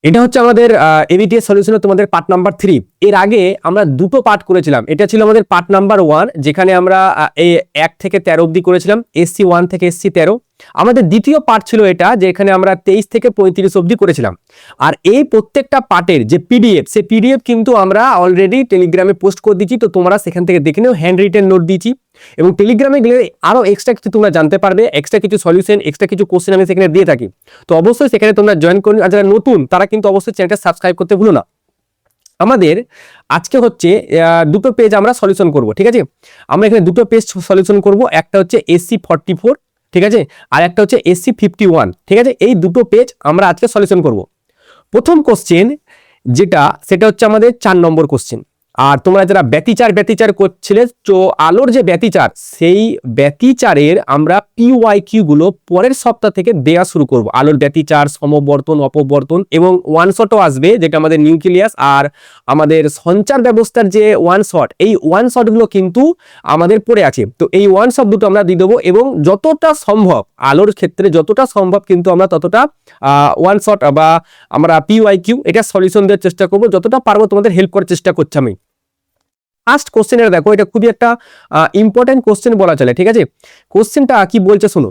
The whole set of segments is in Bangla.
এটা হচ্ছে আমাদের এবিটিএস সলিউশনে তোমাদের পার্ট নাম্বার 3। এর আগে আমরা দুটো পার্ট করেছিলাম। এটা ছিল আমাদের পার্ট নাম্বার 1, যেখানে আমরা 1 থেকে 13 অবধি করেছিলাম, এসসি 1 থেকে এসসি 13। আমাদের দ্বিতীয় পার্ট ছিল এটা, যেখানে আমরা 23 থেকে 35 অবধি করেছিলাম। আর এই প্রত্যেকটা পার্টের যে পিডিএফ, সেই পিডিএফ কিন্তু আমরা অলরেডি টেলিগ্রামে পোস্ট করে দিচ্ছি, তো তোমরা সেখান থেকে দেখে নিও। হ্যান্ড রিটেন নোট দিয়েছি এবং টেলিগ্রামে গেলে আরো এক্সট্রা কিছু তোমরা জানতে পারবে, এক্সট্রা কিছু সলিউশন, এক্সট্রা কিছু কোশ্চেন আমি সেখানে দিয়ে থাকি। তো অবশ্যই সেখানে তোমরা জয়েন করো। আর যারা নতুন তারা কিন্তু অবশ্যই চ্যানেলটা সাবস্ক্রাইব করতে ভুলো না। আমাদের আজকে হচ্ছে দুটো পেজ আমরা সলিউশন করব, ঠিক আছে? আমরা এখানে দুটো পেজ সলিউশন করব। একটা হচ্ছে এসসি 44, ঠিক আছে, আর একটা হচ্ছে এসসি 51, ঠিক আছে। এই দুটো পেজ আমরা আজকে সলিউশন করব। প্রথম কোশ্চেন সেটা হচ্ছে আমাদের 4 নম্বর কোশ্চেন। আর তোমরা যারা ব্যতিচার করছিলে, তো আলোর যে ব্যতিচার, সেই ব্যতিচারের আমরা পিওয়াইকিউ গুলো পরের সপ্তাহ থেকে দেয়া শুরু করব। আলোর ব্যতিচার, সমবর্তন, অপবর্তন এবং ওয়ান শটও আসবে, যেটা আমাদের নিউক্লিয়াস আর আমাদের সঞ্চার ব্যবস্থার যে ওয়ান শট, এই ওয়ান শটগুলো কিন্তু আমাদের পড়ে আছে। তো এই ওয়ান শট দুটো আমরা দিয়ে দেবো এবং যতটা সম্ভব আলোর ক্ষেত্রে যতটা সম্ভব কিন্তু আমরা ততটা ওয়ান শট বা আমরা পিওয়াইকিউ এটা সলিউশন দেওয়ার চেষ্টা করবো, যতটা পারবো তোমাদের হেল্প করার চেষ্টা করছি আমি। ফার্স্ট কোশ্চেনের দেখো, এটা খুবই একটা ইম্পর্টেন্ট কোশ্চেন বলা চলে, ঠিক আছে। কোশ্চেনটা কি বলছে শোনো।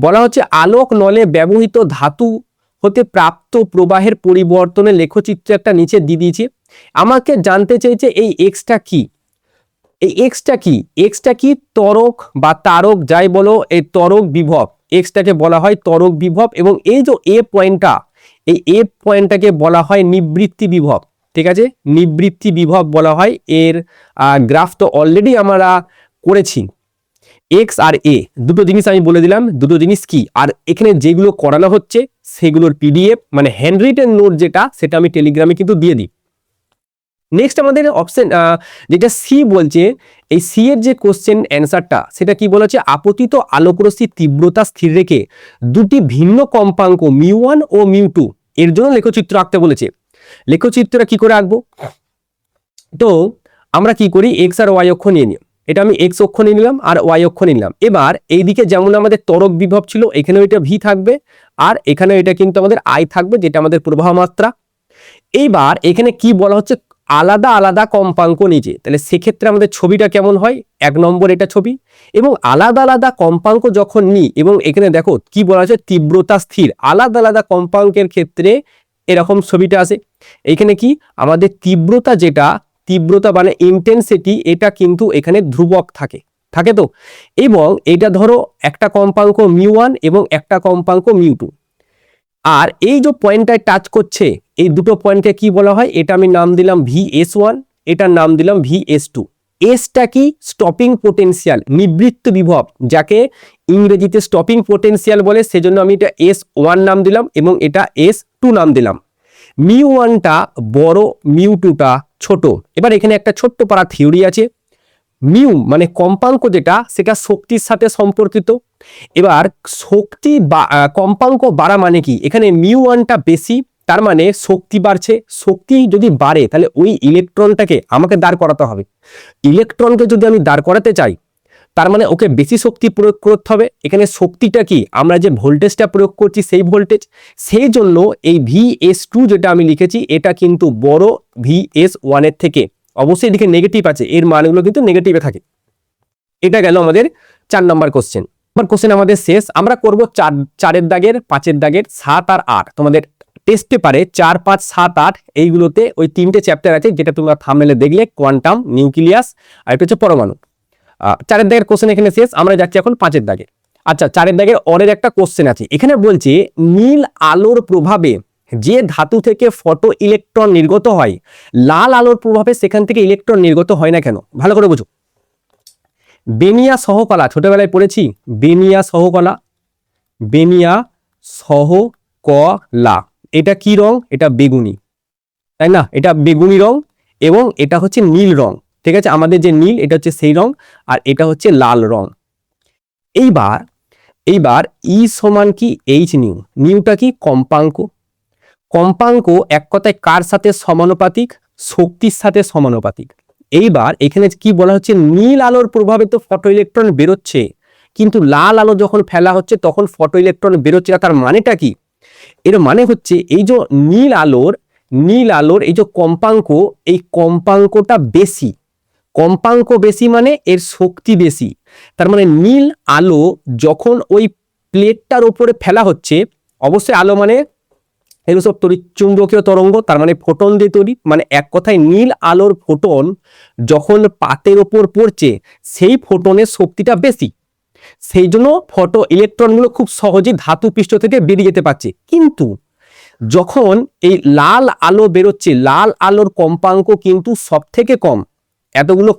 বলা হচ্ছে আলোক নলে ব্যবহৃত ধাতু হতে প্রাপ্ত প্রবাহের পরিবর্তনের লেখচিত্র একটা নিচে দিয়ে দিয়েছে। আমাকে জানতে চেয়েছে এই এক্সটা কি। এই এক্সটা কি ত্বরক বা তারক যাই বলো, এই ত্বরক বিভব, এক্সটাকে বলা হয় ত্বরক বিভব। এবং এই যে এই পয়েন্টটাকে বলা হয় নিবৃত্তি বিভব, ঠিক আছে। নিবৃত্তি বিভব বলা হয়। এর গ্রাফ তো অলরেডি আমরা করেছি। এক্স আর এ দুটো জিনিস আমি বলে দিলাম, দুটো জিনিস কি। আর এখানে যেগুলো করানো হচ্ছে সেগুলোর পিডিএফ মানে হ্যান্ড রিটেন নোট সেটা আমি টেলিগ্রামে কিন্তু দিয়ে দিই। নেক্সট আমাদের অপশন যেটা সি বলছে, এই সি এর যে কোশ্চেন অ্যান্সারটা, সেটা কি বলেছে, আপতিত আলোকরশ্মির তীব্রতা স্থির রেখে দুটি ভিন্ন কম্পাঙ্ক μ1 ও μ2 এর জন্য লেখচিত্র আঁকতে বলেছে। লেখচিত্রটা কি করে আঁকবো? তো আমরা কি করি, এক্স আর ওয়াই অক্ষ নিয়ে নিই। এটা আমি এক্স অক্ষ নিয়ে নিলাম আর ওয়াই অক্ষ নিলাম। এবার এইদিকে যেমন আমাদের ত্বরক বিভব ছিল, এখানেও এটা ভি থাকবে আর এখানে এটা কিন্তু আমাদের আই থাকবে, যেটা আমাদের প্রবাহ মাত্রা। এইবার এখানে কি বলা হচ্ছে, আলাদা আলাদা কম্পাঙ্ক নিচে। তাহলে সেক্ষেত্রে আমাদের ছবিটা কেমন হয়, 1 নম্বর এটা ছবি। এবং আলাদা আলাদা কম্পাঙ্ক যখন নিই, এবং এখানে দেখো কি বলা হচ্ছে, তীব্রতা স্থির। আলাদা আলাদা কম্পাঙ্কের ক্ষেত্রে এরকম ছবিটা আসে। এখানে কি আমাদের তীব্রতা মানে ইন্টেন্সিটি, এটা কিন্তু এখানে ধ্রুবক থাকে তো। এবং এটা ধরো একটা কম্পাঙ্ক μ1 এবং একটা কম্পাঙ্ক μ2। আর এই যে পয়েন্টটায় টাচ করছে, এই দুটো পয়েন্টকে কি বলা হয়, এটা আমি নাম দিলাম VS1, এটার নাম দিলাম VS2। এসটা কি, স্টপিং পোটেনশিয়াল, নিবৃত্ত বিভব, যাকে ইংরেজিতে স্টপিং পোটেনশিয়াল বলে, সেজন্য আমি এটা S1 নাম দিলাম এবং এটা S2 নাম দিলাম। μ1টা বড়, μ2টা ছোট। এবার এখানে একটা ছোট্ট পারা থিওরি আছে। মিউ মানে কম্পাঙ্ক সেটা শক্তির সাথে সম্পর্কিত। এবার শক্তি বা কম্পাঙ্ক বাড়া মানে কি, এখানে μ1টা বেশি, তার মানে শক্তি বাড়ছে। শক্তি যদি বাড়ে তাহলে ওই ইলেকট্রনটাকে আমাকে দাঁড় করাতে হবে। ইলেকট্রনকে যদি আমি দাঁড় করাতে চাই, তার মানে ওকে বেশি শক্তি প্রয়োগ করতে হবে। এখানে শক্তিটা কি, আমরা যে ভোল্টেজটা প্রয়োগ করছি সেই ভোল্টেজ। সেই জন্য এই VS2 যেটা আমি লিখেছি, এটা কিন্তু বড় VS1 এর থেকে। অবশ্যই এদিকে নেগেটিভ আছে, এর মানগুলো কিন্তু নেগেটিভে থাকে। এটা গেল আমাদের 4 নম্বর কোশ্চেন। কোশ্চেন আমাদের শেষ। আমরা করব 4-এর দাগের, 5-এর দাগের, 7 আর 8। তোমাদের টেস্ট পেপারে 4, 5, 7, 8 এইগুলোতে ওই 3টে চ্যাপ্টার আছে, যেটা তোমরা থাম্বনেলে দেখলে, কোয়ান্টাম, নিউক্লিয়াস আর এটা হচ্ছে পরমাণু। 4-এর দাগের কোশ্চেন এখানে শেষ। আমরা যাচ্ছি এখন 5-এর দাগে। আচ্ছা, 4-এর দাগের অরের একটা কোশ্চেন আছে। এখানে বলছে নীল আলোর প্রভাবে যে ধাতু থেকে ফটো ইলেকট্রন নির্গত হয়, লাল আলোর প্রভাবে সেখান থেকে ইলেকট্রন নির্গত হয় না কেন? ভালো করে বুঝো। বেনিয়া সহকলা ছোটবেলায় পড়েছি, বেনিয়া সহকলা। এটা কি রং? এটা বেগুনি, তাই না? এটা বেগুনি রং এবং এটা হচ্ছে নীল রং, ঠিক আছে। আমাদের যে নীল, এটা হচ্ছে সেই রং, আর এটা হচ্ছে লাল রং। এইবার ই সমান কি এইচ নিউ। নিউটা কি, কম্পাঙ্ক এক কথায় কার সাথে সমানুপাতিক? শক্তির সাথে সমানুপাতিক। এইবার এখানে কি বলা হচ্ছে, নীল আলোর প্রভাবে তো ফটো ইলেকট্রন বেরোচ্ছে, কিন্তু লাল আলো যখন ফেলা হচ্ছে তখন ফটো ইলেকট্রন বেরোচ্ছে না। তার মানেটা কি, এর মানে হচ্ছে এই যে নীল আলোর এই যে কম্পাঙ্ক, এই কম্পাঙ্কটা বেশি। কম্পাঙ্ক বেশি মানে এর শক্তি বেশি। তার মানে নীল আলো যখন ওই প্লেটটার উপরে ফেলা হচ্ছে, অবশ্যই আলো মানে এগুলো সব চুম্বকীয় তরঙ্গ, তার মানে ফোটন দিয়ে তৈরি। মানে এক কথায় নীল আলোর ফোটন যখন পাতের ওপর পড়ছে, সেই ফোটনের শক্তিটা বেশি। সেই জন্য ফটো ইলেকট্রনগুলো খুব সহজে ধাতু পৃষ্ঠ থেকে বেরিয়ে যেতে পারছে। কিন্তু যখন এই লাল আলো বেরোচ্ছে, লাল আলোর কম্পাঙ্ক কিন্তু সব থেকে কম। এতগুলো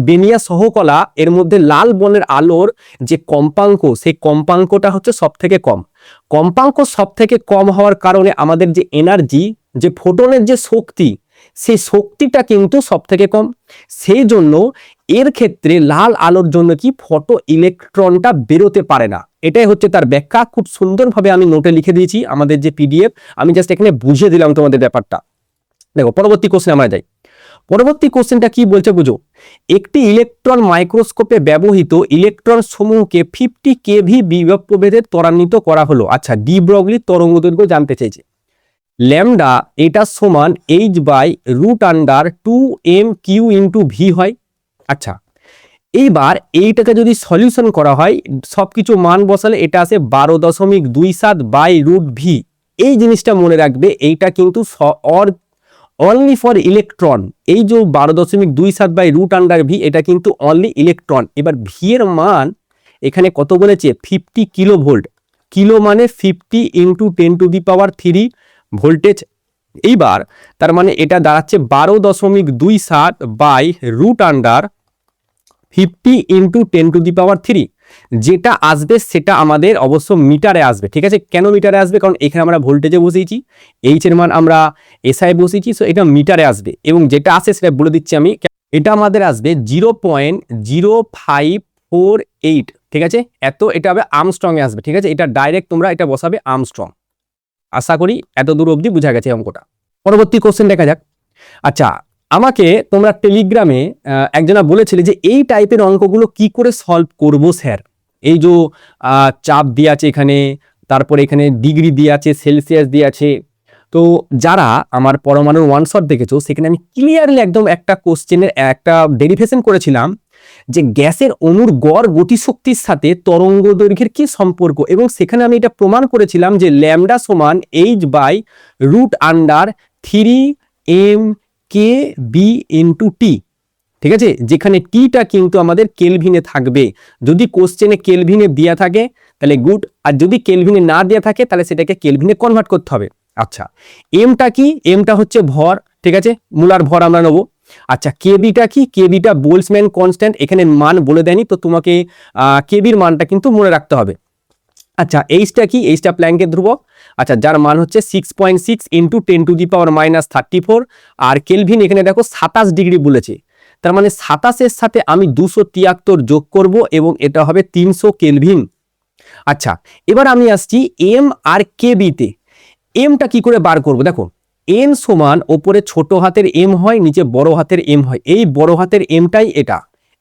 বেনিয়া সহকলা, এর মধ্যে লাল বর্ণের আলোর যে কম্পাঙ্ক, সেই কম্পাঙ্কটা হচ্ছে সব থেকে কম। কম্পাঙ্ক সব থেকে কম হওয়ার কারণে আমাদের যে এনার্জি, যে ফোটনের যে শক্তি, সেই শক্তিটা কিন্তু সব থেকে কম। সেই জন্য এর ক্ষেত্রে লাল আলোর জন্য কি ফটো ইলেকট্রনটা বেরোতে পারে না। এটাই হচ্ছে তার ব্যাখ্যা। খুব সুন্দরভাবে আমি নোটে লিখে দিয়েছি আমাদের যে পিডিএফ, আমি জাস্ট এখানে বুঝিয়ে দিলাম তোমাদের ব্যাপারটা। দেখো পরবর্তী কোশ্চেন আমরা যাই। পরবর্তী কোশ্চেনটা কি বলছে বুঝো। একটি ইলেকট্রন মাইক্রোস্কোপে ব্যবহৃত ইলেকট্রন সমূহকে 50 কেভি বিভব প্রভেদে ত্বরান্বিত করা হলো। আচ্ছা, ডি ব্রগলির তরঙ্গদৈর্ঘ্য জানতে চাইছে। ল্যামডা এটা সমান h/√2m/q × v হয়। আচ্ছা, এইবার এইটাকে যদি সলিউশন করা হয়, সবকিছু মান বসালে এটা আসে 12.27/√v। এই জিনিসটা মনে রাখবে, এইটা কিন্তু অনলি ফর ইলেকট্রন। এই যে 12.27/√v, এটা কিন্তু অনলি ইলেকট্রন। এবার ভি এর মান এখানে কত বলেছে? 50 কিলো ভোল্ট। কিলো মানে 50 × 10⁻³ ভোল্টেজ। এইবার তার মানে এটা দাঁড়াচ্ছে 12.27/√50 × 10⁻³। যেটা আসবে সেটা আমাদের অবশ্য মিটারে আসবে। ঠিক আছে, কেন মিটারে আসবে? কারণ এখানে আমরা ভোল্টেজে বসিয়েছি, এইচ এর মান আমরা এসআই বসিয়েছি, সো এটা মিটারে আসবে। এবং যেটা আসে সেটা বলে দিচ্ছি আমি, এটা আমাদের আসবে 0.0548। ঠিক আছে, এটা হবে আর্মস্ট্রং এ আসবে। ঠিক আছে, এটা ডাইরেক্ট তোমরা এটা বসাবে আর্মস্ট্রং। আশা করি এত দূর অবধি বোঝা গেছে অঙ্কটা। পরবর্তী কোশ্চেন দেখা যাক। আচ্ছা, আমাকে তোমরা টেলিগ্রামে একজনা বলেছিলে যে এই টাইপের অঙ্কগুলো কি করে সলভ করব স্যার। এই যে চাপ দিয়ে আছে এখানে, তারপরে এখানে ডিগ্রি দিয়ে আছে, সেলসিয়াস দিয়ে আছে। তো যারা আমার পরমাণুর ওয়ান শট দেখেছো, সেখানে আমি ক্লিয়ারলি একদম একটা কোশ্চেনের একটা ডেরিভেশন করেছিলাম যে গ্যাসের অণুর গড় গতিশক্তির সাথে তরঙ্গ দৈর্ঘ্যের কি সম্পর্ক, এবং সেখানে আমি এটা প্রমাণ করেছিলাম যে ল্যামডা সমান h/√3m/K/B × T। ঠিক আছে, যেখানে টিটা কিন্তু আমাদের কেলভিনে থাকবে। যদি কোশ্চেনে কেলভিনে দেওয়া থাকে তাহলে গুড, আর যদি কেলভিনে না দেওয়া থাকে তাহলে সেটাকে কেলভিনে কনভার্ট করতে হবে। আচ্ছা, এমটা কি? এমটা হচ্ছে ভর। ঠিক আছে, মুলার ভর আমরা নেবো। আচ্ছা, কেবিটা কি? কেবিটা বোলসম্যান কনস্ট্যান্ট, এখানে মান বলে দেয়নি, তো তোমাকে কেবির মানটা কিন্তু মনে রাখতে হবে। আচ্ছা, এইচটা কি? এইচটা প্ল্যাঙ্কের ধ্রুবক। আচ্ছা, যার মান হচ্ছে 6.6 × 10⁻³ আর কেলভিন এখানে দেখো 27 ডিগ্রি বলেছে। তার মানে 27-এর সাথে আমি 273 যোগ করব এবং এটা হবে 300 কেলভিন। আচ্ছা, এবার আমি আসছি এম আর কেবিতে। এমটা কি করে বার করব? দেখো, এন সমান ওপরে ছোট হাতের এম হয়, নিচে বড় হাতের এম হয়। এই বড় হাতের এমটাই এটা।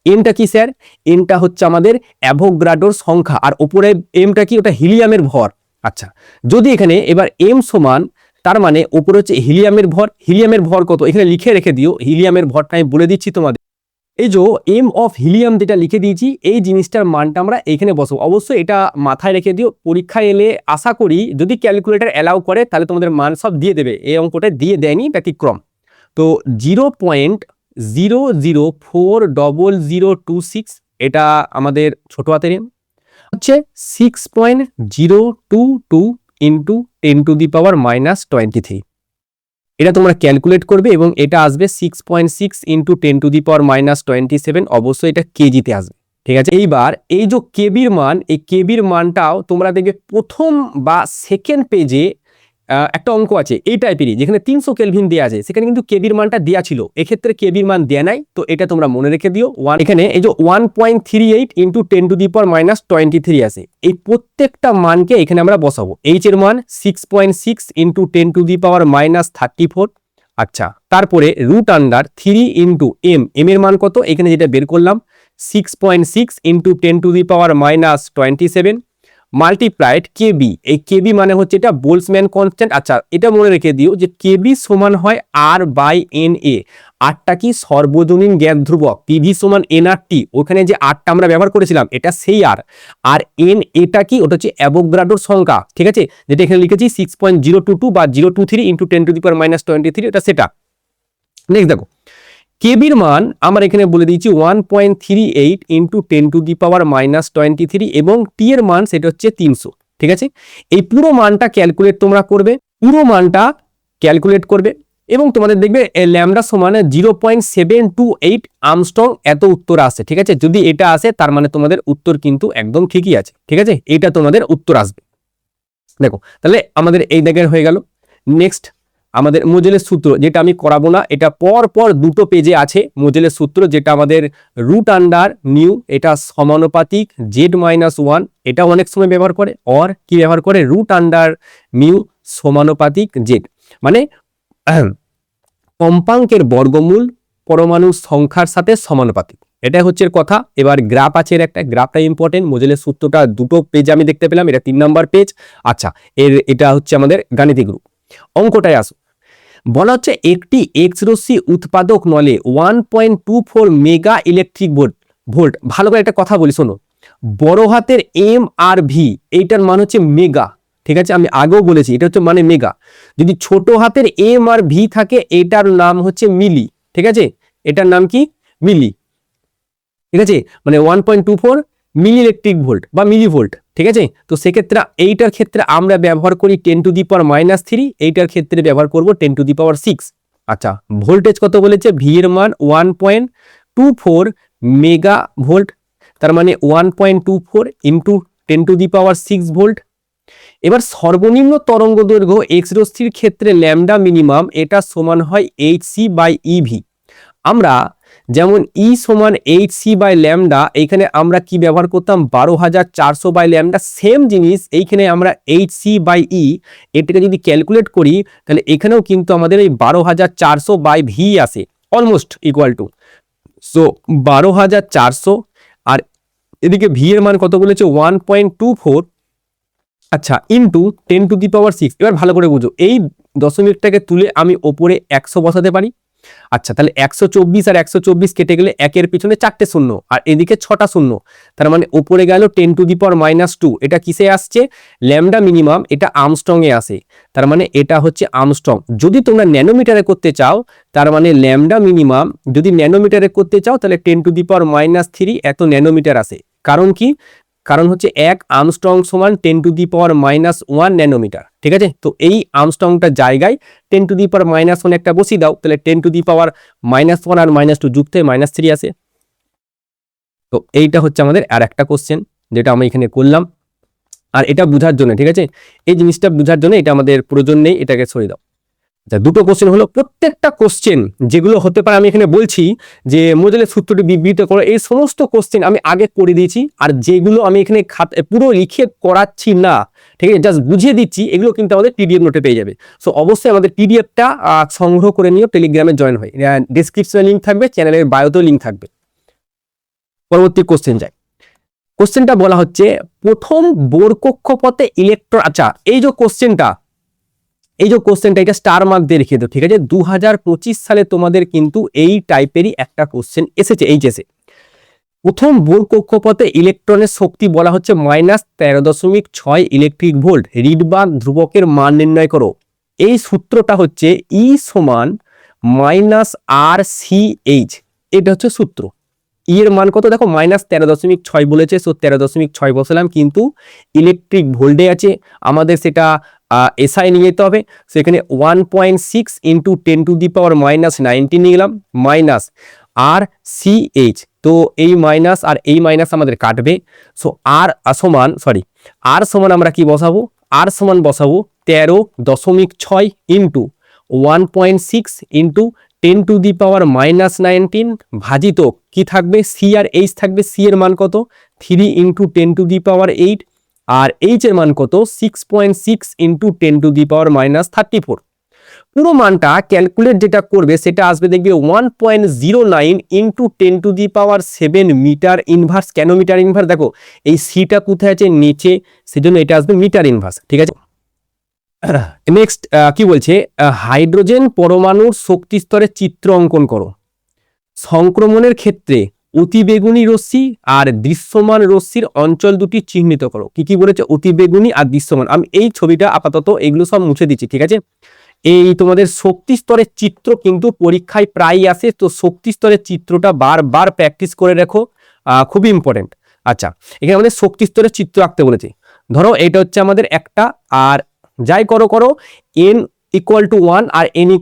এনটা কি স্যার? এনটা হচ্ছে আমাদের অ্যাভোগাড্রোর সংখ্যা, আর ওপরে এমটা কি? ওটা হিলিয়ামের ভর। আচ্ছা, যদি এখানে এবার এম সমান, তার মানে ওপরে হচ্ছে হিলিয়ামের ভর। হিলিয়ামের ভর কত? এখানে লিখে রেখে দিও, হিলিয়ামের ভরটা আমি বলে দিচ্ছি তোমাদের। এই যে এম অফ হিলিয়াম যেটা লিখে দিয়েছি, এই জিনিসটার মানটা আমরা এইখানে বসাবো। অবশ্যই এটা মাথায় রেখে দিও, পরীক্ষায় এলে আশা করি যদি ক্যালকুলেটর অ্যালাউ করে তাহলে তোমাদের মান সব দিয়ে দেবে। এই অঙ্কটা দিয়ে দেয়নি, ব্যতিক্রম। তো 0.004026, এটা আমাদের ছোট হাতের এম হচ্ছে 6.022 × 10⁻23। এটা তোমরা ক্যালকুলেট করবে এবং এটা আসবে 6.6 × 10⁻27। অবশ্যই এটা কেজিতে আসবে। ঠিক আছে, এইবার এই যে কেবির মান, এই কেবির মানটাও তোমরা দেখবে প্রথম বা সেকেন্ড পেজে একটা অঙ্ক আছে এই টাইপেরই, যেখানে 300 কেলভিন দেওয়া আছে, সেখানে কিন্তু কেবির মানটা দেওয়া ছিল। এক্ষেত্রে কেবির মান দেয়া নাই, তো এটা তোমরা মনে রেখে দিও। এখানে এই যে 1.38 × 10⁻23 আছে। এই প্রত্যেকটা মানকে এখানে আমরা বসাবো। এইচ এর মান 6.6 × 10⁻34। আচ্ছা, তারপরে √3 × m, এম এর মান কত? এখানে যেটা বের করলাম 6.6 × 10⁻27। মাল্টিপ্লাইড কেবি। এই কেবি মানে হচ্ছে এটা বোল্টজম্যান কনস্ট্যান্ট। আচ্ছা, এটা মনে রেখে দিও যে কেবি সমান হয় আর বাই এন এ। আরটা কি সর্বজনীন গ্যাস ধ্রুবক, পিভি সমান এন আর টি, ওখানে যে আরটা আমরা ব্যবহার করেছিলাম এটা সেই আর। আর এন এটা কি, ওটা হচ্ছে অ্যাভোগাড্রোর সংখ্যা, ঠিক আছে, যেটা এখানে লিখেছি 6.022 বা 023 ইন্টু 10⁻⁻23, এটা সেটা। নেক্সট দেখো, কেবির মান আমার এখানে বলে দিয়েছি 1.38 ইন্টু 10⁻⁻23 এবং টি এর মান সেটা হচ্ছে 300, ঠিক আছে। এই পুরো মানটা ক্যালকুলেট তোমরা করবে, পুরো মানটা ক্যালকুলেট করবে এবং তোমাদের দেখবে ল্যামডা সমান 0.728 আর্মস্ট্রং, এত উত্তর আসে, ঠিক আছে। যদি এটা আসে তার মানে তোমাদের উত্তর কিন্তু একদম ঠিকই আছে, ঠিক আছে, এটা তোমাদের উত্তর আসবে। দেখো তাহলে আমাদের এই জায়গায় হয়ে গেল। নেক্সট আমাদের মোজেলের সূত্র, যেটা আমি করাবো না, এটা পর পর দুটো পেজে আছে মোজেলের সূত্র, যেটা আমাদের রুট আন্ডার নিউ, এটা সমানুপাতিক z-1, এটা অনেক সময় ব্যবহার করে, অর কি ব্যবহার করে, রুট আন্ডার মিউ সমানুপাতিক জেড, মানে কম্পাঙ্কের বর্গমূল পরমাণু সংখ্যার সাথে সমানুপাতিক, এটা হচ্ছে কথা। এবার গ্রাফ আছে, এর একটা গ্রাফটা ইম্পর্টেন্ট, মোজেলের সূত্রটা দুটো পেজ আমি দেখতে পেলাম, এটা 3 নম্বর পেজ। আচ্ছা, এটা হচ্ছে আমাদের গাণিতিক রূপ। অঙ্কটায় আসো, বলা হচ্ছে একটি এক্স রশ্মি উৎপাদক নলে 1.24 মেগা ইলেকট্রিক ভোল্ট। ভালো করে একটা কথা বলি শোনো, বড় হাতের এম আর ভি এইটার মান হচ্ছে মেগা, ঠিক আছে, আমি আগেও বলেছি এটা হচ্ছে মানে মেগা। যদি ছোট হাতের এম আর ভি থাকে এটার নাম হচ্ছে মিলি, ঠিক আছে, এটার নাম কি, মিলি, ঠিক আছে, মানে 1.24 মিলি ইলেকট্রিক ভোল্ট বা মিলি ভোল্ট, ঠিক আছে। তো সেক্ষেত্রে এইটার ক্ষেত্রে আমরা ব্যবহার করি 10⁻³ এইটার ক্ষেত্রে ব্যবহার করব 10⁶। আচ্ছা, ভোল্টেজ কত বলেছে, ভি এর মান 1.24 মেগা ভোল্ট, তার মানে 1.24 ইন্টু 10⁶ ভোল্ট। এবার সর্বনিম্ন তরঙ্গ দৈর্ঘ্য এক্স রশ্মির ক্ষেত্রে ল্যামডা মিনিমাম, এটা সমান হয় এইচসি বাই ইভি। আমরা যেমন ই সমান এইচসি বাই ল্যামডা, এইখানে আমরা কি ব্যবহার করতাম 12400 বাই ল্যামডা, সেম জিনিস এইখানে আমরা এইচসি বাই ই, এটাকে যদি ক্যালকুলেট করি তাহলে এখানেও কিন্তু আমাদের এই 12400 বাই ভি আসে, অলমোস্ট ইকুয়াল টু, সো 12400, আর এদিকে ভি এর মান কত বলেছে 1.24, আচ্ছা, ইন্টু 10⁶। এবার ভালো করে বুঝো, এই দশমিকটাকে তুলে আমি ওপরে 100 বসাতে পারি। আচ্ছা, তাহলে 124 আর 124 কেটে গেলে একের পিছনে 4টে শূন্য আর এদিকে 6টা শূন্য, তার মানে উপরে গেল 10⁻²। এটা কিসে আসছে, ল্যামডা মিনিমাম, এটা আর্মস্ট্রং এ আসে, তার মানে এটা হচ্ছে আর্মস্ট্রং। যদি তোমরা ন্যানোমিটারে করতে চাও তার মানে ল্যামডা মিনিমাম যদি ন্যানোমিটারে করতে চাও তাহলে 10⁻³ এত ন্যানোমিটার আসে। কারণ কি, কারণ হচ্ছে 1 আর্মস্ট্রং সমান 10⁻⁻1 ন্যানোমিটার, ঠিক আছে। তো এই আর্মস্ট্রংটার জায়গায় 10⁻⁻1 একটা বসিয়ে দাও, তাহলে 10⁻⁻1 আর -2 যুক্ত হয়ে -3 আসে। তো এইটা হচ্ছে আমাদের আর একটা কোশ্চেন যেটা আমি এখানে করলাম, আর এটা বোঝার জন্য, ঠিক আছে, এই জিনিসটা বোঝার জন্য এটা আমাদের প্রয়োজন নেই, এটাকে সরিয়ে দাও। দুটো কোশ্চেন হলো, প্রত্যেকটা কোশ্চেন যেগুলো হতে পারে আমি এখানে বলছি যে মোজেলের সূত্রটি বিবৃত করো, এই সমস্ত কোশ্চেন আমি আগে করে দিয়েছি, আর যেগুলো আমি এখানে পুরো লিখে করাচ্ছি না, ঠিক আছে, জাস্ট বুঝিয়ে দিচ্ছি, এগুলো কিন্তু আমাদের পিডিএফ নোটে পেয়ে যাবে। সো অবশ্যই আমাদের পিডিএফটা সংগ্রহ করে নিও, টেলিগ্রামে জয়েন হয়, ডেসক্রিপশনে লিঙ্ক থাকবে, চ্যানেলের বায়োতেও লিঙ্ক থাকবে। পরবর্তী কোশ্চেন যাই, কোশ্চেনটা বলা হচ্ছে প্রথম বোর কক্ষপথে ইলেকট্রন। আচ্ছা, এই যে কোশ্চেনটা এটা স্টার মার্ক দিয়ে রেখে দাও, ঠিক আছে। 2025 সালে তোমাদের কিন্তু এই টাইপেরই একটা কোশ্চেন এসেছে এইচএসে। প্রথম বোর কক্ষপথে ইলেকট্রনের শক্তি বলা হচ্ছে -13.6 ইলেকট্রিক ভোল্ট, রিডবার্গ ধ্রুবকের মান নির্ণয় করো। এই সূত্রটা হচ্ছে ই সমান -RCH, এটা হচ্ছে সূত্র। ই এর মান কত দেখো, -13.6 বলেছে, সো 13.6 বসালাম, কিন্তু ইলেকট্রিক ভোল্টে আছে আমাদের, সেটা এসআই নিয়ে যেতে হবে। সেখানে 1.6 ইন্টু 10⁻⁻19 নিয়ে গেলাম, মাইনাস RCH, তো এই মাইনাস আর এই মাইনাস আমাদের কাটবে। সো আর সমান আমরা কি বসাবো, আর সমান বসাবো 13.6 ইন্টু 1.6 ইন্টু 10⁻⁻19 ভাজিত কি থাকবে, সি আর এইচ থাকবে। সি এর মান কত, 3 ইন্টু 10⁸, আর এইচ এর মান কত, 6.6 ইন্টু 10⁻⁻34। পুরো মানটা ক্যালকুলেট যেটা করবে সেটা আসবে দেখবে 1.09 ইন্টু 10⁻7 মিটার ইনভার্স। কেন মিটার ইনভার্স? দেখো এই সিটা কোথায় আছে, নিচে, সেজন্য এটা আসবে মিটার ইনভার্স। ঠিক আছে, নেক্সট কি বলছে, হাইড্রোজেন পরমাণুর শক্তি স্তরের চিত্র অঙ্কন করো। সংক্রমণের ক্ষেত্রে অতিবেগুনি রশ্মি আর দৃশ্যমান রশ্মির অঞ্চল দুটি চিহ্নিত করো। কি কি বলেছে? অতিবেগুনি আর দৃশ্যমান। আমি এই ছবিটা আপাতত এগুলো সব মুছে দিচ্ছি। ঠিক আছে, এই তোমাদের শক্তি স্তরের চিত্র কিন্তু পরীক্ষায় প্রায়ই আসে, তো শক্তি স্তরের চিত্রটা বারবার প্র্যাকটিস করে রাখো, খুবই ইম্পর্টেন্ট। আচ্ছা, এখানে আমাদের শক্তি স্তরের চিত্র আঁকতে বলেছে। ধরো এটা হচ্ছে আমাদের একটা, আর যাই করো করো n = 1 আর n =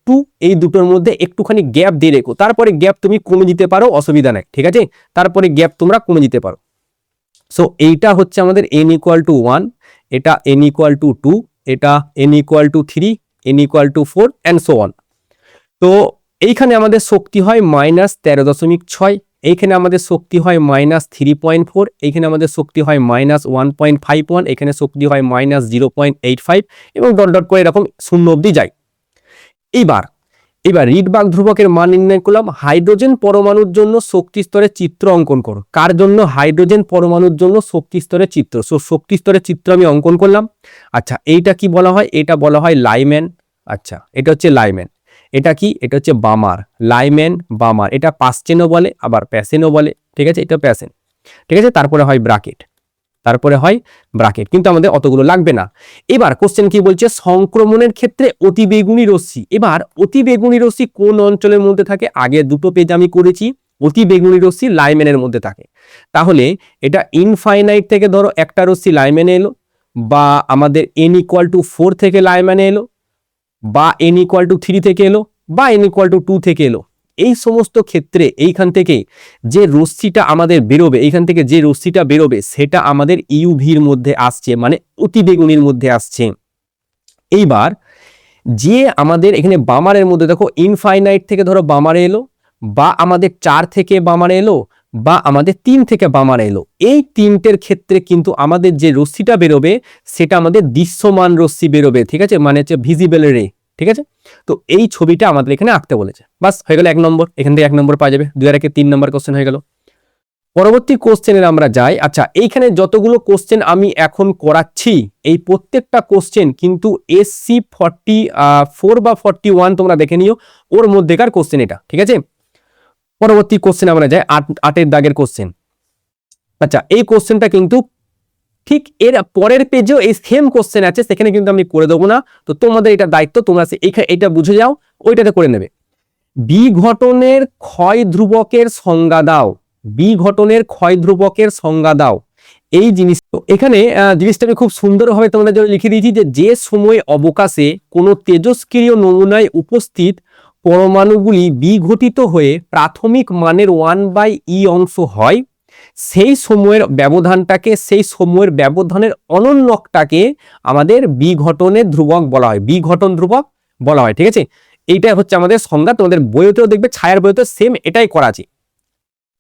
2, এই দুটোর মধ্যে একটুখানি গ্যাপ দিয়ে রেখো, তারপরে গ্যাপ তুমি কমে দিতে পারো, অসুবিধা নাই। ঠিক আছে, তারপরে গ্যাপ তোমরা কমে দিতে পারো। সো এইটা হচ্ছে আমাদের n = 1, এটা n = 2, এটা n = 3, n = 4 and so on। তো এইখানে আমাদের শক্তি হয় -13.6, এইখানে আমাদের শক্তি হয় -3.4, এইখানে আমাদের শক্তি হয় -1.51, এখানে শক্তি হয় -0.85 এবং ডট ডট করে এরকম 0 অবধি যায়। এবার রিডবার্গ ধ্রুবকের মান নির্ণয় করলাম। হাইড্রোজেন পরমাণুর জন্য শক্তি স্তরের চিত্র অঙ্কন করো। কার জন্য? হাইড্রোজেন পরমাণুর জন্য শক্তি স্তরের চিত্র। সো শক্তি স্তরের চিত্র আমি অঙ্কন করলাম। আচ্ছা, এইটা কি বলা হয়? এটা বলা হয় লাইম্যান। আচ্ছা, এটা হচ্ছে লাইম্যান। এটা কি? এটা হচ্ছে বামার। লাইম্যান, বামার। এটা পাসচেনও বলে, আবার প্যাসেনও বলে। ঠিক আছে, এটা প্যাসেন। ঠিক আছে, তারপরে হয় ব্রাকেট, কিন্তু আমাদের অতগুলো লাগবে না। এবার কোশ্চেন কি বলছে? সংক্রমণের ক্ষেত্রে অতিবেগুনি রশ্মি। এবার অতিবেগুনি রশ্মি কোন অঞ্চলের মধ্যে থাকে? আগে দুটো পেজ আমি করেছি, অতিবেগুনি রশ্মি লাইম্যানের মধ্যে থাকে। তাহলে এটা ইনফাইনাইট থেকে ধরো একটা রশ্মি লাইম্যানে এলো, বা আমাদের n = 4 থেকে লাইম্যানে এলো, বা n = 3 থেকে এলো, বা n = 2 থেকে এলো। এই সমস্ত ক্ষেত্রে এইখান থেকে যে রশ্মিটা আমাদের বেরোবে, এইখান থেকে যে রশ্মিটা বেরোবে সেটা আমাদের ইউভির মধ্যে আসছে, মানে অতিবেগুনির মধ্যে আসছে। এইবার যে আমাদের এখানে বামারের মধ্যে দেখো, ইনফাইনাইট থেকে ধরো বামারে এলো, বা আমাদের 4 থেকে বামারে এলো, বা আমাদের 3 থেকে বামারে এলো, এই তিনটের ক্ষেত্রে কিন্তু আমাদের যে রশ্মিটা বেরোবে সেটা আমাদের দৃশ্যমান রশ্মি বেরোবে। ঠিক আছে, মানে হচ্ছে ভিজিবল রে। ঠিক আছে, তো এই ছবিটা আমাদের এখানে আঁকতে বলেছে। বাস হয়ে গেল 1 নম্বর। এখান থেকে 1 নম্বর পাওয়া যাবে। 2 আর 1 3 নম্বর কোশ্চেন হয়ে গেল। পরবর্তী কোশ্চেনের আমরা যাই। আচ্ছা, এইখানে যতগুলো কোশ্চেন আমি এখন করাচ্ছি, এই প্রত্যেকটা কোশ্চেন কিন্তু SC 44 বা 41 তোমরা দেখে নিও, ওর মধ্যেকার কোশ্চেন এটা। ঠিক আছে, পরবর্তী কোশ্চেন আমরা যাই, 8 দাগের কোশ্চেন। আচ্ছা, এই কোশ্চেনটা কিন্তু ঠিক এর পরের পেজেও এই সেম কোশ্চেন আছে, সেখানে কিন্তু আমি করে দেবো না। তো তোমাদের এটা দায়িত্ব, তোমরা এটা বুঝে যাও, ওইটাতে করে নেবে। বিঘটনের ক্ষয় ধ্রুবকের সংজ্ঞা দাও। বিঘটনের ক্ষয় ধ্রুবকের সংজ্ঞা দাও। এই জিনিস, এখানে জিনিসটা আমি খুব সুন্দরভাবে তোমাদের জন্য লিখে দিয়েছি যে সময় অবকাশে কোনো তেজস্ক্রিয় নমুনায় উপস্থিত পরমাণুগুলি বিঘটিত হয়ে প্রাথমিক মানের 1/e অংশ হয়, সেই সময়ের ব্যবধানটাকে, সেই সময়ের ব্যবধানের অনন্যকটাকে আমাদের বিঘটনের ধ্রুবক বলা হয়, বিঘটন ধ্রুবক বলা হয়। ঠিক আছে, এইটাই হচ্ছে আমাদের সংজ্ঞা। তোমাদের বইতেও দেখবে, ছায়ার বইতেও সেম এটাই করা আছে।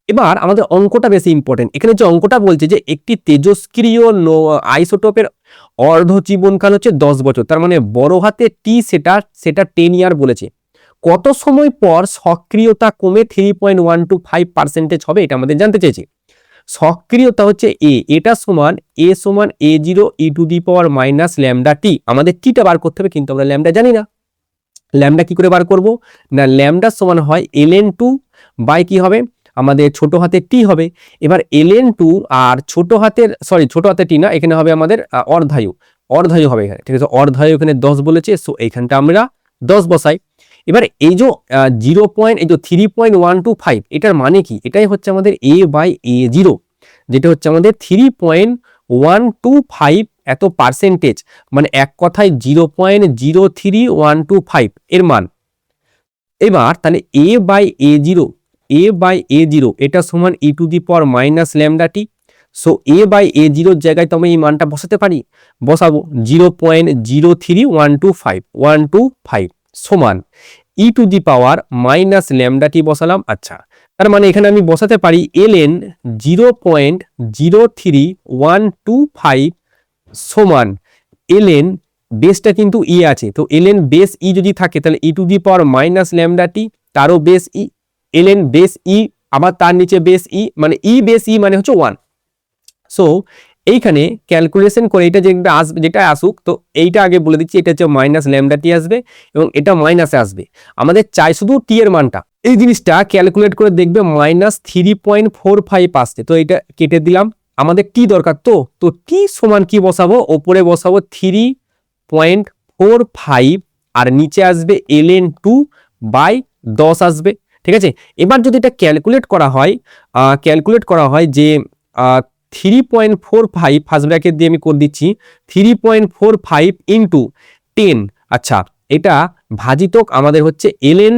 এবার আমাদের অঙ্কটা বেশি ইম্পর্টেন্ট। এখানে যে অঙ্কটা বলছে যে একটি তেজস্ক্রিয় আইসোটোপের অর্ধ জীবনকাল হচ্ছে 10 বছর, তার মানে বড় হাতে টি, সেটা 10 ইয়ার বলেছে। কত সময় পর সক্রিয়তা কমে 3.125% হবে, এটা আমাদের জানতে চেয়েছে। সক্রিয়তা হচ্ছে এটা সমান A0 e⁻ λt। আমাদের টিটা বার করতে হবে, কিন্তু আমরা ল্যামডা জানি না। ল্যামডা কি করে বার করব না, ল্যামডা সমান হয় ln2 বাই কি হবে আমাদের ছোট হাতের টি হবে। এবার ln2 আর ছোট হাতের টি না, এখানে হবে আমাদের অর্ধায়ু হবে এখানে। ঠিক আছে, অর্ধায়ু এখানে 10 বলেছে, সো এইখানটা আমরা 10 বসাই। এবার এই যে 3.125, এটার মানে কি? এটাই হচ্ছে আমাদের a/a0, যেটা হচ্ছে আমাদের 3.125 এত পার্সেন্টেজ, মানে এক কথায় 0.03125 এর মান। এবার তাহলে a/a0 এটা সমান e⁻ λt। সো a/a0 জায়গায় তো আমি এই মানটা বসাতে পারি, বসাবো 0.03125 সমান e⁻ λt বসালাম। আচ্ছা, তার মানে এখানে আমি বসাতে পারি ln 0.03125 সমান ln বেসটা কিন্তু ই আছে, তো ln বেস ই যদি থাকে তাহলে e to the power minus lambda t, তারও base e, ln base e আবার তার নিচে বেস ই, মানে ই বেস ই মানে হচ্ছে 1। সো এইখানে ক্যালকুলেশন করে এটা যেটা আসবে, যেটা আসুক, তো এইটা আগে বলে দিচ্ছি, এটা হচ্ছে মাইনাস ল্যামডা টি আসবে এবং এটা মাইনাসে আসবে। আমাদের চাই শুধু টি এর মানটা, এই জিনিসটা ক্যালকুলেট করে দেখবে -3.45 আসছে, তো এটা কেটে দিলাম। আমাদের টি দরকার, তো টি সমান কি বসাবো, ওপরে বসাবো 3.45 আর নিচে আসবে ln 2/10 আসবে, ঠিক আছে। এবার যদি এটা ক্যালকুলেট করা হয় যে 3.45 ফার্স্ট ব্র্যাকেট দিয়ে আমি করে দিচ্ছি 3.45 ইন্টু 10, আচ্ছা এটা ভাজিতক আমাদের হচ্ছে ln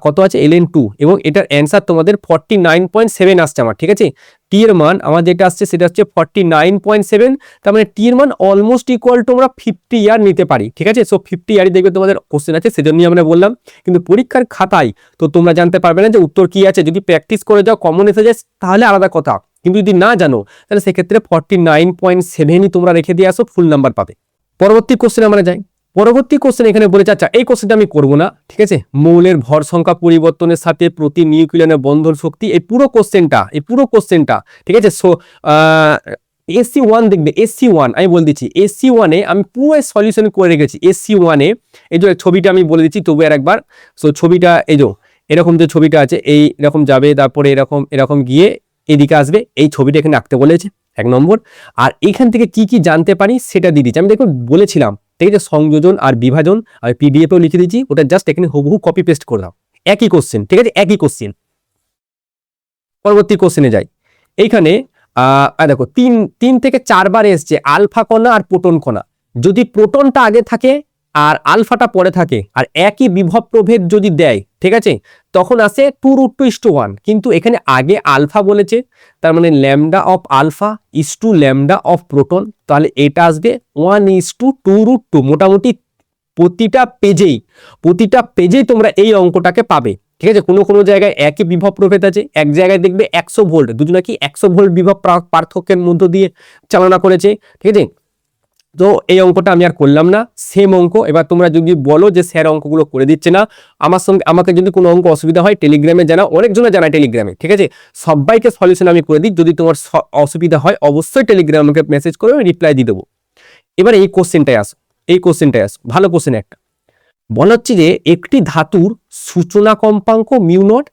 কত আছে, ln 2, এবং এটার অ্যান্সার তোমাদের 49.7 আসছে আমার, ঠিক আছে। টি এর মান আমার যেটা আসছে সেটা হচ্ছে 49.7, তার মানে টি এর মান অলমোস্ট ইকুয়াল টু আমরা 50 ইয়ার নিতে পারি, ঠিক আছে। সো 50 ইয়ারই দেখবে তোমাদের কোশ্চেন আছে, সেজন্যই আমরা বললাম। কিন্তু পরীক্ষার খাতায় তো তোমরা জানতে পারবে না যে উত্তর কি আছে, যদি প্র্যাকটিস করে যাও কমন এসে যায় তাহলে আলাদা কথা, কিন্তু যদি না জানো তাহলে সেক্ষেত্রে 49.7ই তোমরা রেখে দিয়ে আসো, ফুল নাম্বার পাবে। পরবর্তী কোশ্চেন আমরা যাই। পরবর্তী কোশ্চেন এখানে বলেছে, আচ্ছা এই কোশ্চেনটা আমি করবো না, ঠিক আছে। মৌলের ভর সংখ্যা পরিবর্তনের সাথে প্রতি নিউক্লিয়নের বন্ধন শক্তি, এই পুরো কোশ্চেনটা, ঠিক আছে। সো SC1 দেখবে, SC1 আমি বলে দিচ্ছি, SC1-এ আমি পুরো সলিউশন করে রেখেছি। SC1-এ এই যে ছবিটা আমি বলে দিচ্ছি তবু আর একবার। সো ছবিটা এই যে এরকম যে ছবিটা আছে, এই এরকম যাবে, তারপরে এরকম গিয়ে এদিকে আসবে, এই ছবিটা এখানে আঁকতে বলেছে 1 নম্বর। আর এখান থেকে কি কি জানতে পারি সেটা দিয়ে দিচ্ছি। আমি দেখুন বলেছিলাম, ঠিক আছে, সংযোজন আর বিভাজন আমি পিডিএফেও লিখে দিচ্ছি, ওটা জাস্ট এখানে হুবহু কপি পেস্ট করে দাও, একই কোশ্চেন, ঠিক আছে, একই কোশ্চেন। পরবর্তী কোশ্চেনে যাই। এইখানে দেখো 3 থেকে 4 বার এসছে আলফা কণা আর প্রোটন কণা। যদি প্রোটনটা আগে থাকে আর আলফাটা পরে থাকে আর একই বিভব প্রভেদ যদি দেয়, ঠিক আছে, তখন আসে 2√2:1, কিন্তু এখানে আগে আলফা বলেছে, তার মানে lambda of alpha is to lambda of proton, তাহলে এটা আসবে 1:2√2। মোটামুটি প্রতিটা পেজেই তোমরা এই অঙ্কটাকে পাবে, ঠিক আছে। কোনো জায়গায় একই বিভব প্রভেদ আছে, এক জায়গায় দেখবে 100 ভোল্ট, দুজনে কি 100 ভোল্ট বিভব পার্থক্যের মধ্য দিয়ে চালনা করেছে, ঠিক আছে। তো এই অঙ্কটা আমি আর করলাম না, সেম অঙ্ক। এবার তোমরা যদি বলো যে স্যার অঙ্কগুলো করে দিচ্ছে না, আমাকে যদি কোনো অঙ্ক অসুবিধা হয় টেলিগ্রামে জানাও, অনেকজনে জানায় টেলিগ্রামে, ঠিক আছে। সবাইকে সলিউশন আমি করে দিই, যদি তোমার অসুবিধা হয় অবশ্যই টেলিগ্রামে আমাকে মেসেজ করে আমি রিপ্লাই দিয়ে দেবো। এবার এই কোশ্চেনটাই আসো, ভালো কোশ্চেন একটা। বলা হচ্ছে যে একটি ধাতুর সূচনা কম্পাঙ্ক μ0,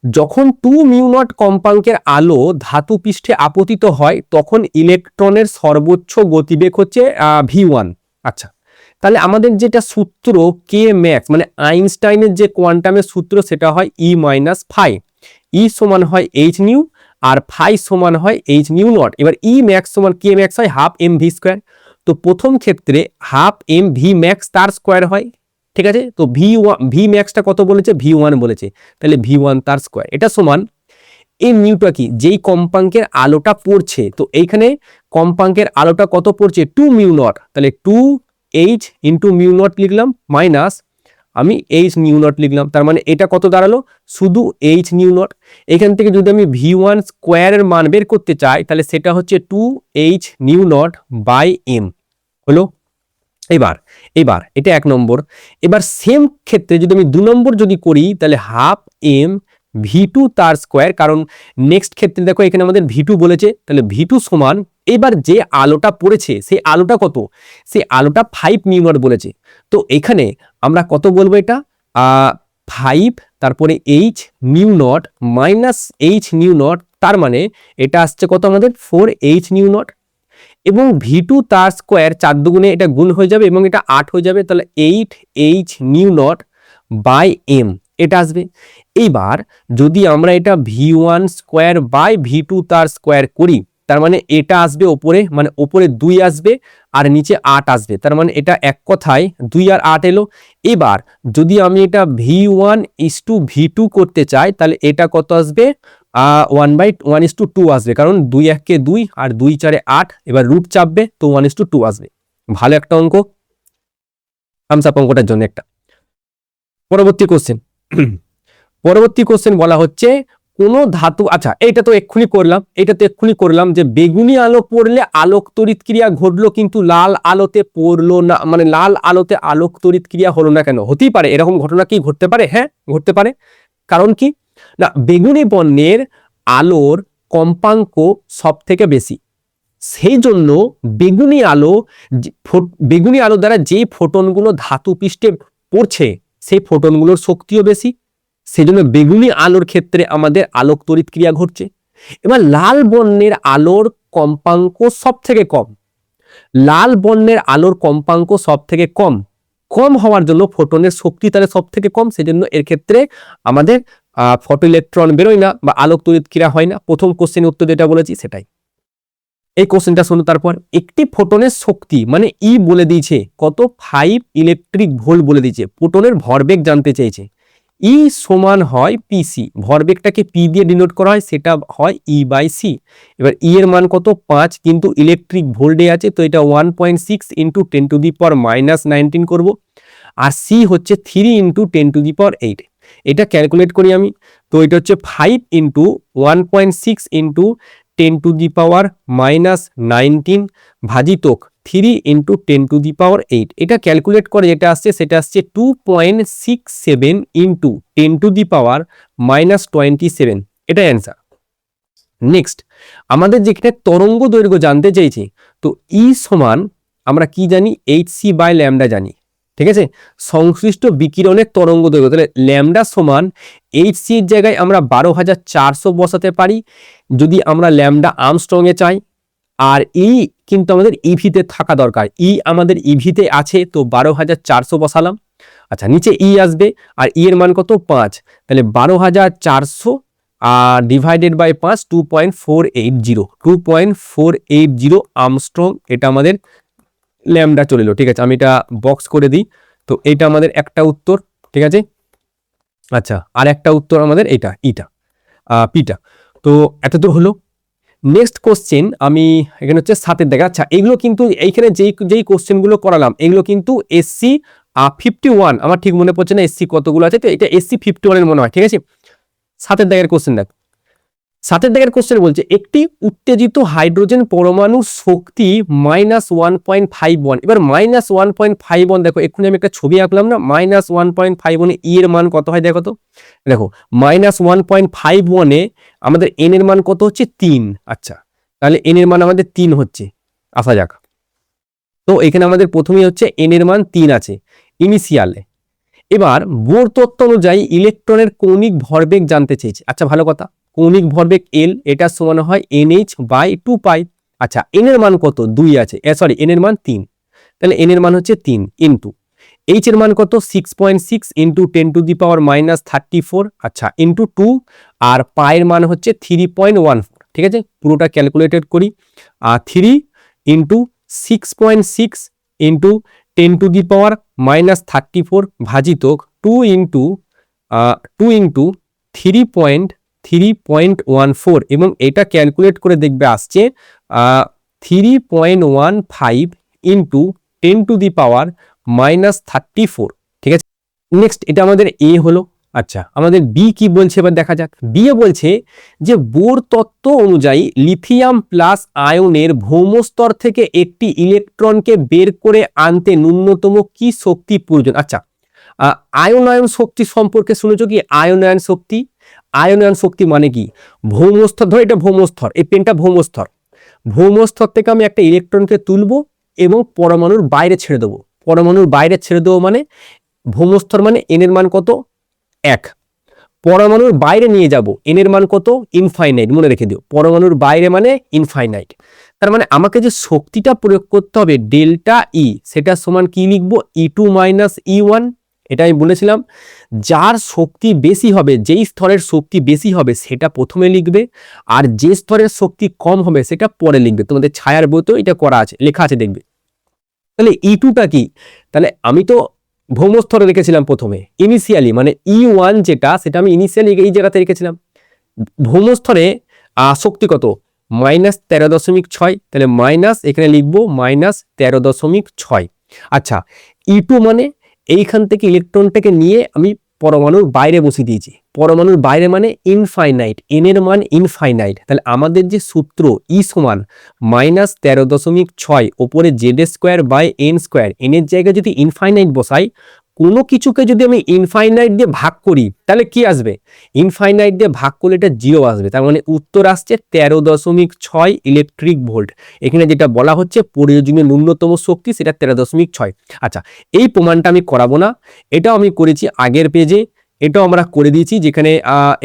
যখন 2 μ0 কম্পাঙ্কের আলো ধাতু পৃষ্ঠে আপতিত হয় তখন ইলেকট্রনের সর্বোচ্চ গতিবেগ হচ্ছে v1। আচ্ছা, তাহলে আমাদের যেটা সূত্র কে ম্যাক্স, মানে আইনস্টাইনের যে কোয়ান্টামের সূত্র, সেটা হয় E - phi। E সমান হয় h নিউ আর phi সমান হয় h নিউ নট। এবার E ম্যাক্স সমান কে ম্যাক্স হয় হাফ এম ভি স্কোয়ার। তো প্রথম ক্ষেত্রে হাফ এম ভি ম্যাক্স তার স্কোয়ার হয়, ঠিক আছে। তো ভি ম্যাক্সটা কত বলেছে, v1 বলেছে, তাহলে v1 তার স্কোয়ার। এটা সমান এই নিউটা কি, যেই কম্পাঙ্কের আলোটা পড়ছে, তো এইখানে কম্পাঙ্কের আলোটা কত পড়ছে 2 μ0, তাহলে 2h ইন্টু μ0 লিখলাম, মাইনাস আমি h μ0 লিখলাম, তার মানে এটা কত দাঁড়ালো, শুধু h μ0। এখান থেকে যদি আমি v1 স্কোয়ারের মান বের করতে চাই তাহলে সেটা হচ্ছে 2h μ0/m হলো। এবার এটা 1 নম্বর। এবার সেম ক্ষেত্রে যদি আমি 2 নম্বর যদি করি তাহলে হাফ এম v2 তার স্কোয়ার, কারণ নেক্সট ক্ষেত্রে দেখো এখানে আমাদের v2 বলেছে, তাহলে v2 সমান, এবার যে আলোটা পড়েছে সেই আলোটা কত, সেই আলোটা 5 μ0 বলেছে। তো এখানে আমরা কত বলবো, এটা 5 তারপরে h μ0 মাইনাস h μ0, তার মানে এটা আসছে কত আমাদের 4h μ0, এবং v2 তার স্কোয়ার 4 দুগুণে এটা গুণ হয়ে যাবে এবং এটা 8 হয়ে যাবে, তাহলে 8h μ0/m এটা আসবে। এইবার যদি আমরা এটা v1 স্কোয়ার বাই v2 তার স্কোয়ার করি, তার মানে এটা আসবে ওপরে, মানে ওপরে 2 আসবে আর নিচে 8 আসবে, তার মানে এটা এক কথায় 2 আর 8 এলো। এবার যদি আমি এটা v1 = v2 করতে চাই তাহলে এটা কত আসবে, 1/1:2 আসবে, কারণ 2 1 2 আর 2 4 8, এবার রুট চাপবে তো 1:2 আসবে। ভালো একটা অঙ্ক, থামস আপ অঙ্কটার জন্য একটা। পরবর্তী কোশ্চেন বলা হচ্ছে কোনো ধাতু, আচ্ছা এটা তো এক্ষুনি করলাম যে বেগুনি আলো পড়লে আলোক তড়িৎ ক্রিয়া ঘটলো কিন্তু লাল আলোতে পড়লো না, মানে লাল আলোতে আলোক তড়িৎ ক্রিয়া হলো না কেন? হতেই পারে, এরকম ঘটনা কি ঘটতে পারে? হ্যাঁ ঘটতে পারে। কারণ কি না, বেগুনি বর্ণের আলোর কম্পাঙ্ক সব থেকে বেশি, সেই জন্য বেগুনি আলো দ্বারা যে ফোটনগুলো ধাতু পৃষ্ঠে পড়ছে সেই ফোটনগুলোর শক্তিও বেশি, সেই জন্য বেগুনি আলোর ক্ষেত্রে আমাদের আলোক তড়িৎ ক্রিয়া ঘটছে। এবার লাল বর্ণের আলোর কম্পাঙ্ক সব থেকে কম, লাল বর্ণের আলোর কম্পাঙ্ক সব থেকে কম, কম হওয়ার জন্য ফোটনের শক্তি তাহলে সব থেকে কম, সেজন্য এর ক্ষেত্রে আমাদের ফটো ইলেকট্রন বেরোয় না বা আলোক তড়িৎ ক্রিয়া হয় না। প্রথম কোশ্চেনের উত্তর যেটা বলেছি সেটাই। এই কোশ্চেনটা শোনো, তারপর একটি ফোটনের শক্তি মানে ই বলে দিয়েছে কত, 5 ইলেকট্রিক ভোল্ট বলে দিয়েছে, ফোটনের ভরবেগ জানতে চেয়েছে। ই সমান হয় পিসি, ভরবেগটাকে পি দিয়ে ডিনোট করা হয়, সেটা হয় ই বাই সি। এবার ই এর মান কত 5, কিন্তু ইলেকট্রিক ভোল্টে আছে তো এটা 1.6 ইন্টু 10⁻⁻19 করব, আর সি হচ্ছে 3 ইন্টু 10⁸। এটা ক্যালকুলেট করি আমি, তো এটা হচ্ছে 5 ইন্টু 1.6 ইন্টু 10⁻⁻19 ভাজিতক 3 ইন্টু 10⁸। এটা ক্যালকুলেট করে যেটা আসছে সেটা আসছে 2.67 ইন্টু 10⁻⁻27। এটা অ্যান্সার। নেক্সট আমাদের যেখানে তরঙ্গ দৈর্ঘ্য জানতে চেয়েছি, তো ই সমান আমরা কি জানি, এইচসি বাই ল্যামডা জানি, ঠিক আছে। সংশ্লিষ্ট বিকিরণের তরঙ্গ দৈর্ঘ্য, তাহলে ল্যামডা সমান এইচসি এর জায়গায় আমরা 12,400 বসাতে পারি যদি আমরা ল্যামডা আর্মস্ট্রং এ চাই, আর ই কিন্তু আমাদের ইভিতে থাকা দরকার, ই আমাদের ইভিতে আছে তো 12,400 বসালাম। আচ্ছা নিচে ই আসবে, আর ই এর মান কত 5, তাহলে 12,400 আর ডিভাইডেড বাই 5 2.480 আর্মস্ট্রং, এটা আমাদের ল্যামডা চলে এলো, ঠিক আছে। আমি এটা বক্স করে দিই, তো এটা আমাদের একটা উত্তর, ঠিক আছে। আচ্ছা আর একটা উত্তর আমাদের এটা পিটা। তো এতদূর হলো। নেক্সট কোশ্চেন আমি এখানে হচ্ছে 7 দেখা। আচ্ছা এগুলো কিন্তু এইখানে যেই কোশ্চেনগুলো করালাম এগুলো কিন্তু এসসি 51, আমার ঠিক মনে পড়ছে না এসসি কতগুলো আছে, তো এটা এসসি 51 এর মনে হয়, ঠিক আছে। 7 দাগের কোশ্চেন দেখ, 7 দাগের কোশ্চেন বলছে একটি উত্তেজিত হাইড্রোজেন পরমাণুর শক্তি -1.51। এবার -1.51 দেখো, এক্ষুনি আমি একটা ছবি আঁকলাম না, -1.51 ই এর মান কত হয় দেখো তো, দেখো -1.51 আমাদের এন এর মান কত হচ্ছে 3। আচ্ছা তাহলে এন এর মান আমাদের 3 হচ্ছে, আসা যাক। তো এখানে আমাদের প্রথমেই হচ্ছে এন এর মান 3 আছে ইনিশিয়ালে। এবার বোর তত্ত্ব অনুযায়ী ইলেকট্রনের কৌণিক ভরবেগ জানতে চেয়েছে। আচ্ছা ভালো কথা, কৌণিক ভরবেগ এল, এটা সমান হয় NH বাই 2π। আচ্ছা এন এর মান কত 2 আছে, সরি এন এর মান 3, তাহলে এন এর মান হচ্ছে 3 ইন্টু এইচ এর মান কত 6.6 ইন্টু 10⁻⁻34, আচ্ছা ইন্টু 2, আর পায়ের মান হচ্ছে 3.14, ঠিক আছে। পুরোটা ক্যালকুলেটেড করি, 3 ইন্টু 6.6 ইন্টু 10⁻⁻34 ভাজিতক 2 ইন্টু 3.14, এবং এটা ক্যালকুলেট করে দেখবে আসছে 3.15 ইন্টু 10⁻⁻34, ঠিক আছে। নেক্সট এটা আমাদের এ হলো। আচ্ছা আমাদের বি কি বলছে এবার দেখা যাক। বি এ বলছে যে বোর তত্ত্ব অনুযায়ী লিথিয়াম প্লাস আয়নের ভৌমস্তর থেকে একটি ইলেকট্রনকে বের করে আনতে ন্যূনতম কি শক্তি প্রয়োজন। আচ্ছা আয়নায়ন শক্তি সম্পর্কে শুনেছো কি? আয়নায়ন শক্তি, আয়নায়ন শক্তি মানে কি, ভৌমস্তর, ধর এটা ভৌমস্তর, এই পেনটা ভৌমস্তর, ভৌমস্তর থেকে আমি একটা ইলেকট্রনকে তুলবো এবং পরমাণুর বাইরে ছেড়ে দেবো, পরমাণুর বাইরে ছেড়ে দেবো মানে ভৌমস্তর মানে এন এর মান কত 1, পরমাণুর বাইরে নিয়ে যাব এন এর মান কত ইনফাইনাইট, মনে রেখে দিও, পরমাণুর বাইরে মানে ইনফাইনাইট। তার মানে আমাকে যে শক্তিটা প্রয়োগ করতে হবে ডেল্টা ই, সেটা সমান কি লিখবো E2 মাইনাস E1। এটা আমি বলেছিলাম যার শক্তি বেশি হবে, যেই স্তরের শক্তি বেশি হবে সেটা প্রথমে লিখবে, আর যে স্তরের শক্তি কম হবে সেটা পরে লিখবে। তোমাদের ছায়ার বইতেও এটা করা আছে, লেখা আছে দেখবে। তাহলে E2টা কি, তাহলে আমি তো ভৌমস্তরে রেখেছিলাম প্রথমে ইনিশিয়ালি, মানে E1 যেটা সেটা আমি ইনিশিয়ালি এই জায়গাতে রেখেছিলাম। ভৌমস্তরে শক্তি কত -13.6, তাহলে মাইনাস এখানে লিখবো -13.6। আচ্ছা E2 মানে এইখান থেকে ইলেকট্রনটাকে নিয়ে আমি পরমাণুর বাইরে বসিয়ে দিয়েছি। পরমাণুর বাইরে মানে ইনফাইনাইট, এন এর মান ইনফাইনাইট। তাহলে আমাদের যে সূত্র ই সমান -13.6 ওপরে Z square by N square, N এর জায়গায় যদি ইনফাইনাইট বসাই, কোনো কিছুকে যদি আমি ইনফাইনাইট দিয়ে ভাগ করি তাহলে কি আসবে? ইনফাইনাইট দিয়ে ভাগ করলে এটা 0 আসবে। তার মানে উত্তর আসছে 13.6 ইলেকট্রিক ভোল্ট। এখানে যেটা বলা হচ্ছে প্রয়োজনীয় ন্যূনতম শক্তি সেটা 13.6। আচ্ছা, এই প্রমাণটা আমি করাবো না, এটাও আমি করেছি আগের পেজে, এটাও আমরা করে দিয়েছি। যেখানে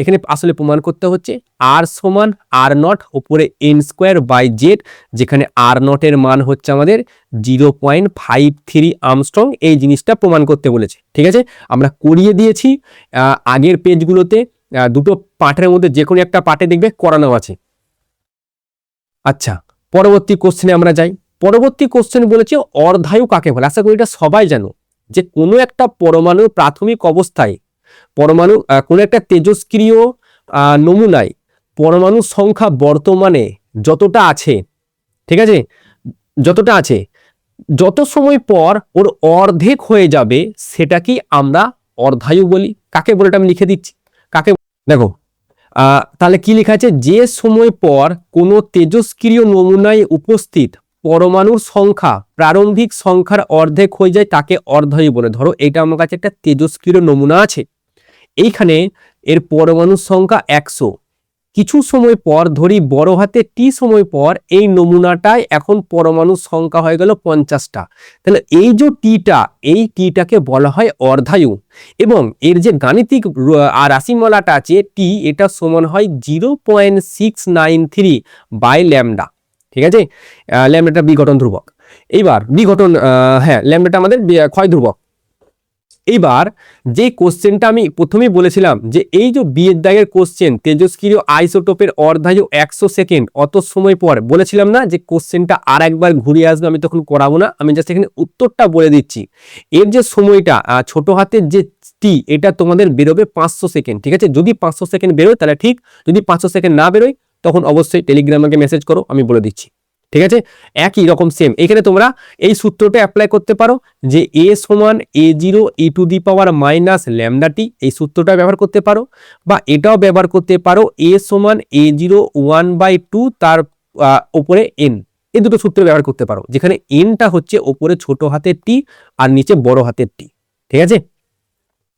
এখানে আসলে প্রমাণ করতে হচ্ছে আর সমান আর নট ওপরে এন স্কোয়ার বাই জেড, যেখানে আর নটের মান হচ্ছে আমাদের 0.53 আর্মস্ট্রং। এই জিনিসটা প্রমাণ করতে বলেছে, ঠিক আছে? আমরা করিয়ে দিয়েছি আগের পেজগুলোতে। দুটো পাঠের মধ্যে যে কোনো একটা পাঠে দেখবে করানো আছে। আচ্ছা, পরবর্তী কোশ্চেনে আমরা যাই। পরবর্তী কোশ্চেন বলেছে অর্ধায়ু কাকে বলে। আশা করি এটা সবাই জানো যে কোনো একটা পরমাণুর প্রাথমিক অবস্থায় পরমাণু কোনো একটা তেজস্ক্রিয় নমুনায় পরমাণুর সংখ্যা বর্তমানে যতটা আছে, ঠিক আছে, যতটা আছে, যত সময় পর ওর অর্ধেক হয়ে যাবে সেটাকেই আমরা অর্ধায়ু বলি। কাকে বলে এটা আমি লিখে দিচ্ছি। কাকে দেখো, তাহলে কি লেখা আছে? যে সময় পর কোনো তেজস্ক্রিয় নমুনায় উপস্থিত পরমাণুর সংখ্যা প্রারম্ভিক সংখ্যার অর্ধেক হয়ে যায় তাকে অর্ধায়ু বলে। ধরো এটা আমার কাছে একটা তেজস্ক্রিয় নমুনা আছে, এইখানে এর পরমাণুর সংখ্যা 100। কিছু সময় পর ধরি বড় হাতে টি সময় পর এই নমুনাটায় এখন পরমাণুর সংখ্যা হয়ে গেল 50টা। তাহলে এই যে টিটা, এই টিটাকে বলা হয় অর্ধায়ু। এবং এর যে গাণিতিক রাশিমালাটা আছে টি, এটা সমান হয় 0.693 বাই ল্যামডা, ঠিক আছে? ল্যামডাটা বিঘটন ধ্রুবক। এইবার বিঘটন, হ্যাঁ, ল্যামডাটা আমাদের ক্ষয় ধ্রুবক। এইবার যে কোশ্চেনটা আমি প্রথমেই বলেছিলাম যে এই যে বিয়ের দাগের কোশ্চেন, তেজস্ক্রিয় আইসোটোপের অর্ধায়ু 100 সেকেন্ড অত সময় পর, বলেছিলাম না যে কোশ্চেনটা আর একবার ঘুরিয়ে আসবে, আমি তখন করাবো না, আমি জাস্ট এখানে উত্তরটা বলে দিচ্ছি। এর যে সময়টা ছোট হাতের যে টি, এটা তোমাদের বেরোবে 500 সেকেন্ড, ঠিক আছে? যদি 500 সেকেন্ড বেরোয় তাহলে ঠিক, যদি 500 সেকেন্ড না বেরোয় তখন অবশ্যই টেলিগ্রামে মেসেজ করো, আমি বলে দিচ্ছি, ঠিক আছে? একই রকম সেম এখানে তোমরা এই সূত্রটা অ্যাপ্লাই করতে পারো যে এ সমান A0 e to the power minus lambda t, এই সূত্রটা ব্যবহার করতে পারো। বা এটাও ব্যবহার করতে পারো এ সমান A0 1/2 তার উপরে এন, এই দুটো সূত্র ব্যবহার করতে পারো, যেখানে এনটা হচ্ছে উপরে ছোট হাতের টি আর নিচে বড় হাতের টি, ঠিক আছে?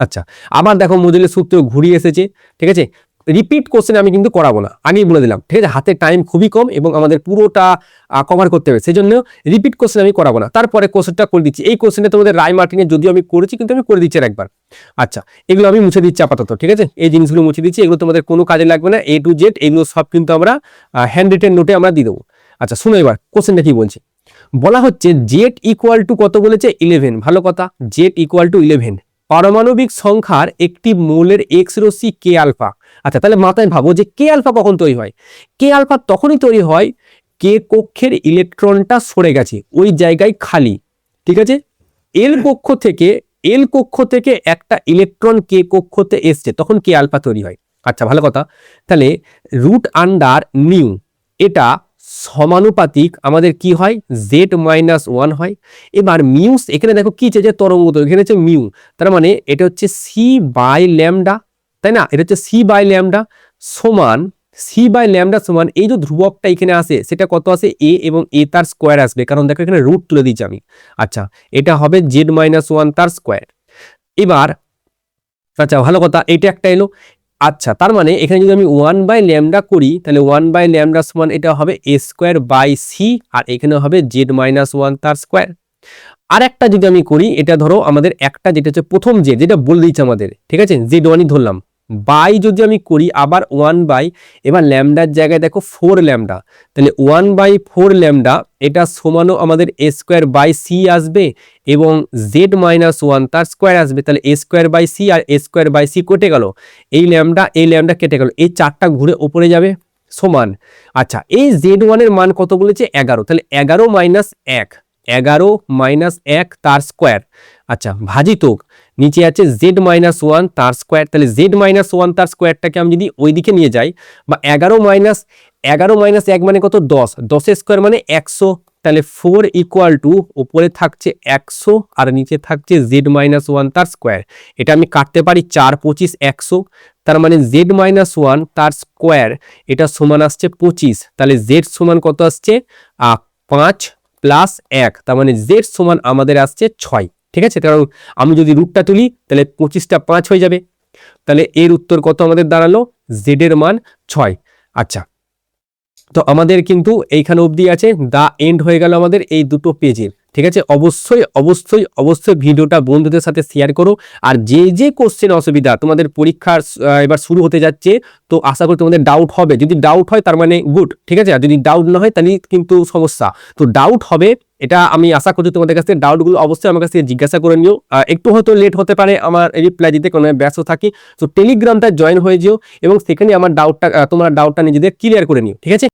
আচ্ছা, আবার দেখো মডেলের সূত্র ঘুরিয়ে এসেছে, ঠিক আছে? রিপিট কোশ্চেন আমি কিন্তু করাবো না, আগেই বলে দিলাম, ঠিক আছে? হাতের টাইম খুবই কম এবং আমাদের পুরোটা কভার করতে হবে, সেই জন্য রিপিট কোশ্চেন আমি করাবো না। তারপরে কোশ্চেনটা করে দিচ্ছি। এই কোশ্চেনটা তোমাদের রায় মার্টিনের যদিও আমি করেছি, কিন্তু আমি করে দিচ্ছি একবার। আচ্ছা, এগুলো আমি মুছে দিচ্ছি আপাতত, ঠিক আছে? এই জিনিসগুলো মুছে দিচ্ছি, এগুলো তোমাদের কোনো কাজে লাগবে না। A to Z এগুলো সব কিন্তু আমরা হ্যান্ড রিটেন নোটে আমরা দিয়ে দেবো। আচ্ছা, শুনো এবার কোশ্চেনটা কি বলছে। বলা হচ্ছে জেড ইকুয়াল টু কত বলেছে? 11। ভালো কথা, জেড ইকুয়াল টু 11 পারমাণবিক সংখ্যার একটি মৌলের এক্স রশ্মি কে আলফা। আচ্ছা, তাহলে মাথায় ভাবো যে কে আলফা কখন তৈরি হয়? কে আলফা তখনই তৈরি হয় কে কক্ষের ইলেকট্রনটা সরে গেছে, ওই জায়গায় খালি, ঠিক আছে? এল কক্ষ থেকে একটা ইলেকট্রন কে কক্ষতে এসছে, তখন কে আলফা তৈরি হয়। আচ্ছা, ভালো কথা। তাহলে রুট আন্ডার নিউ এটা সমানুপাতিক আমাদের কি হয়? Z-1 হয়। এবার মিউস, এখানে দেখো কি যে তরঙ্গ, এখানে হচ্ছে মিউ, তার মানে এটা হচ্ছে সি বাই ল্যামডা, তাই না? এটা হচ্ছে সি বাই ল্যামডা সমান, সি বাই ল্যামডা সমান এই যে ধ্রুবকটা এখানে আসে সেটা কত আসে? এ, এবং এ তার স্কোয়ার আসবে, কারণ দেখো এখানে রুট তুলে দিচ্ছি আমি। আচ্ছা, এটা হবে Z-1 তার স্কোয়ার। এবার আচ্ছা, ভালো কথা, এটা একটা এলো। আচ্ছা, তার মানে এখানে যদি আমি 1/λ করি তাহলে 1/λ সমান এটা হবে a স্কোয়ার বাই সি, আর এখানে হবে Z-1 তার স্কোয়ার। আর একটা যদি আমি করি, এটা ধরো আমাদের একটা যেটা হচ্ছে প্রথম জেড, যেটা বলে দিচ্ছে আমাদের, ঠিক আছে? Z1ই ধরলাম, বাই যদি আমি করি আবার 1/, এবার ল্যামডার জায়গায় দেখো 4 ল্যামডা, তাহলে 1/4 λ এটা সমানও আমাদের a স্কোয়ার বাই সি আসবে এবং Z-1 তার স্কোয়ার আসবে। তাহলে a স্কোয়ার বাই সি আর a স্কোয়ার বাই সি কেটে গেল, এই ল্যামডা কেটে গেল, এই চারটা ঘুরে ওপরে যাবে সমান। আচ্ছা, এই Z1 এর মান কত বলেছে? 11, তাহলে 11 - 1 তার স্কোয়ার। আচ্ছা, ভাজিতক নিচে আছে Z-1 তার স্কোয়ার, তাহলে Z-1 তার স্কোয়ারটাকে আমি যদি ওইদিকে নিয়ে যাই, বা 11 - 1 মানে কত? 10, 10 স্কোয়ার মানে 100, তাহলে 4 ইকুয়াল টু উপরে থাকছে 100 আর নিচে থাকছে z-1 তার স্কোয়ার। এটা আমি কাটতে পারি 4 25 100, তার মানে z-1 তার স্কোয়ার এটা সমান আসছে 25। তাহলে z সমান কত আসছে 5 প্লাস 1, তার মানে z সমান আমাদের আসছে 6। ঠিক আছে, কারণ আমি যদি রুটটা তুলি তাহলে 25টা 5 হয়ে যাবে। তাহলে এর উত্তর কত আমাদের দাঁড়ালো, z এর মান 6। আচ্ছা, তো আমাদের কিন্তু এইখানে অবধি আছে, দা এন্ড হয়ে গেল আমাদের এই দুটো পেজের। ঠিক আছে, অবশ্যই অবশ্যই অবশ্যই ভিডিওটা বন্ধুদের সাথে শেয়ার করো। আর যে যে কোশ্চেন অসুবিধা তোমাদের পরীক্ষার এবার শুরু হতে যাচ্ছে, তো আশা করি তোমাদের ডাউট হবে। যদি ডাউট হয় তার মানে গুড, ঠিক আছে, আর যদি ডাউট না হয় তাহলে কিন্তু সমস্যা। তো ডাউট হবে, এটা আমি আশা করছি তোমাদের কাছ থেকে ডাউটগুলো অবশ্যই আমার কাছ থেকে জিজ্ঞাসা করে নিও। একটু হয়তো লেট হতে পারে আমার রিপ্লাই দিতে, কোনো ব্যস্ত থাকি। তো টেলিগ্রামটা জয়েন হয়ে যেও এবং সেখানে আমার ডাউটটা তোমরা ডাউটটা নিজেদের ক্লিয়ার করে নিও। ঠিক আছে।